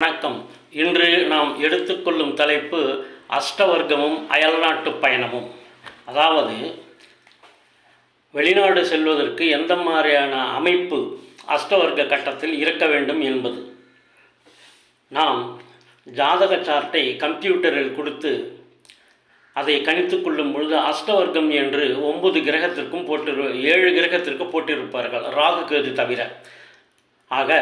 வணக்கம். இன்று நாம் எடுத்துக்கொள்ளும் தலைப்பு அஷ்டவர்க்கமும் அயல்நாட்டு பயணமும். அதாவது வெளிநாடு செல்வதற்கு எந்த மாதிரியான அமைப்பு அஷ்டவர்க்க கட்டத்தில் இருக்க வேண்டும் என்பது. நாம் ஜாதக சார்ட்டை கம்ப்யூட்டரில் கொடுத்து அதை கணித்து கொள்ளும் பொழுது அஷ்டவர்க்கம் என்று 9 கிரகத்திற்கும் 7 கிரகத்திற்கு போட்டிருப்பார்கள், ராகு கேது தவிர. ஆக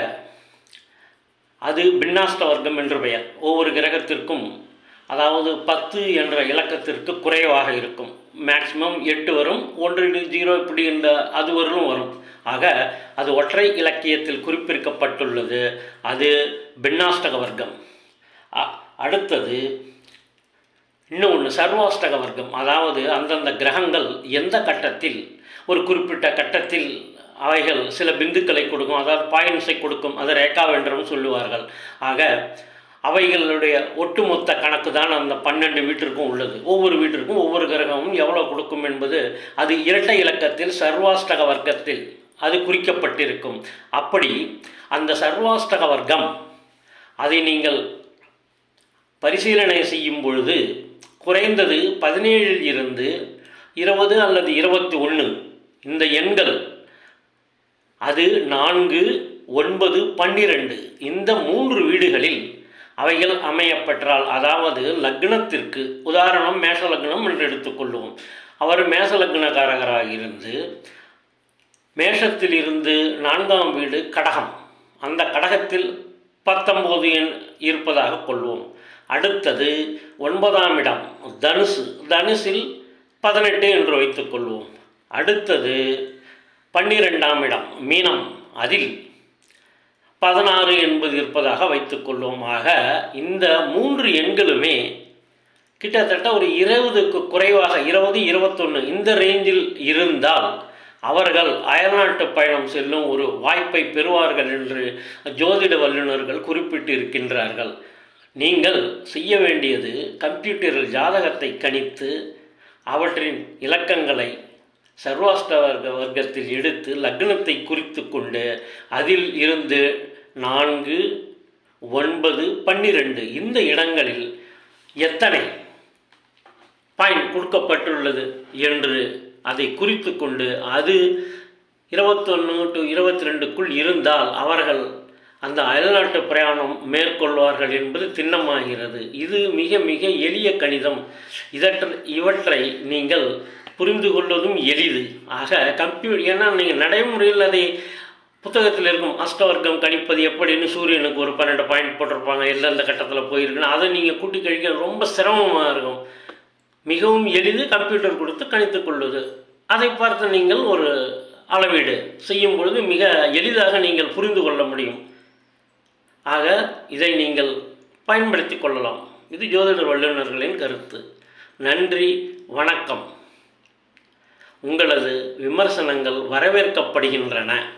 அது பின்னாஷ்ட வர்க்கம் என்று பெயர். ஒவ்வொரு கிரகத்திற்கும் அதாவது 10 என்ற இலக்கத்திற்கு குறைவாக இருக்கும். மேக்சிமம் 8 வரும், 1 0 இப்படி இந்த அது வரலும் வரும். ஆக அது ஒற்றை இலக்கியத்தில் குறிப்பிடப்பட்டுள்ளது. அது பின்னாஷ்டக வர்க்கம். அடுத்தது இன்னொன்று சர்வாஷ்டக வர்க்கம். அதாவது அந்தந்த கிரகங்கள் எந்த கட்டத்தில் ஒரு குறிப்பிட்ட கட்டத்தில் அவைகள் சில பிந்துக்களை கொடுக்கும், அதாவது பாயிண்ட்ஸை கொடுக்கும், அதை ரேகாவென்றம் சொல்லுவார்கள். ஆக அவைகளுடைய ஒட்டுமொத்த கணக்கு தான் அந்த 12 வீட்டிற்கும் உள்ளது. ஒவ்வொரு வீட்டிற்கும் ஒவ்வொரு கிரகமும் எவ்வளோ கொடுக்கும் என்பது அது இரட்டை இலக்கத்தில் சர்வாஷ்டக வர்க்கத்தில் அது குறிக்கப்பட்டிருக்கும். அப்படி அந்த சர்வாஷ்டக வர்க்கம் அதை நீங்கள் பரிசீலனை செய்யும் பொழுது குறைந்தது 17 இருந்து 20 அல்லது 21 இந்த எண்கள், அது 4, 9, 12 இந்த 3 வீடுகளில் அவைகள் அமையப்பெற்றால், அதாவது லக்னத்திற்கு உதாரணம் மேஷ லக்னம் என்று எடுத்துக்கொள்வோம். அவர் மேஷ லக்னக்காரகராக இருந்து மேஷத்தில் இருந்து 4ஆம் வீடு கடகம், அந்த கடகத்தில் 19 எண் இருப்பதாக கொள்வோம். அடுத்தது 9ஆம் இடம் தனுசு, தனுசில் 18 என்று வைத்துக்கொள்வோம். அடுத்தது 12ஆம் இடம் மீனம், அதில் 16 என்பது இருப்பதாக வைத்துக்கொள்வோம். ஆக இந்த 3 எண்களுமே கிட்டத்தட்ட ஒரு 20க்கு குறைவாக 20, 21 இந்த ரேஞ்சில் இருந்தால் அவர்கள் அயல்நாட்டு பயணம் செல்லும் ஒரு வாய்ப்பை பெறுவார்கள் என்று ஜோதிட வல்லுநர்கள் குறிப்பிட்டு இருக்கின்றார்கள். நீங்கள் செய்ய வேண்டியது கம்ப்யூட்டரில் ஜாதகத்தை கணித்து அவற்றின் இலக்கங்களை சர்வாஷ்டவர்க்க வர்க்கத்தில் எடுத்து லக்னத்தை குறித்து கொண்டு அதில் இருந்து 4, 9, 12 இந்த இடங்களில் எத்தனை பாயிண்ட் கொடுக்கப்பட்டுள்ளது என்று அதை குறித்து கொண்டு அது 21 to 22க்குள் இருந்தால் அவர்கள் அந்த அயல்நாட்டு பிரயாணம் மேற்கொள்வார்கள் என்பது திண்ணமாகிறது. இது மிக மிக எளிய கணிதம். இவற்றை நீங்கள் புரிந்து கொள்வதும் எளிது. ஆக ஏன்னா நீங்கள் நடைமுறையில் அதை புத்தகத்தில் இருக்கும் அஷ்டவர்க்கம் கணிப்பது எப்படின்னு சூரியனுக்கு ஒரு 12 பாயிண்ட் போட்டிருப்பாங்க, எந்தெந்த கட்டத்தில் போயிருக்குன்னு அதை நீங்கள் கூட்டி கழிக்க ரொம்ப சிரமமாக இருக்கும். மிகவும் எளிது, கம்ப்யூட்டர் கொடுத்து கணித்து கொள்வது. அதை பார்த்து நீங்கள் ஒரு அளவீடு செய்யும் பொழுது மிக எளிதாக நீங்கள் புரிந்து கொள்ள முடியும். ஆக இதை நீங்கள் பயன்படுத்தி கொள்ளலாம். இது ஜோதிட வல்லுநர்களின் கருத்து. நன்றி, வணக்கம். உங்களது விமர்சனங்கள் வரவேற்கப்படுகின்றன.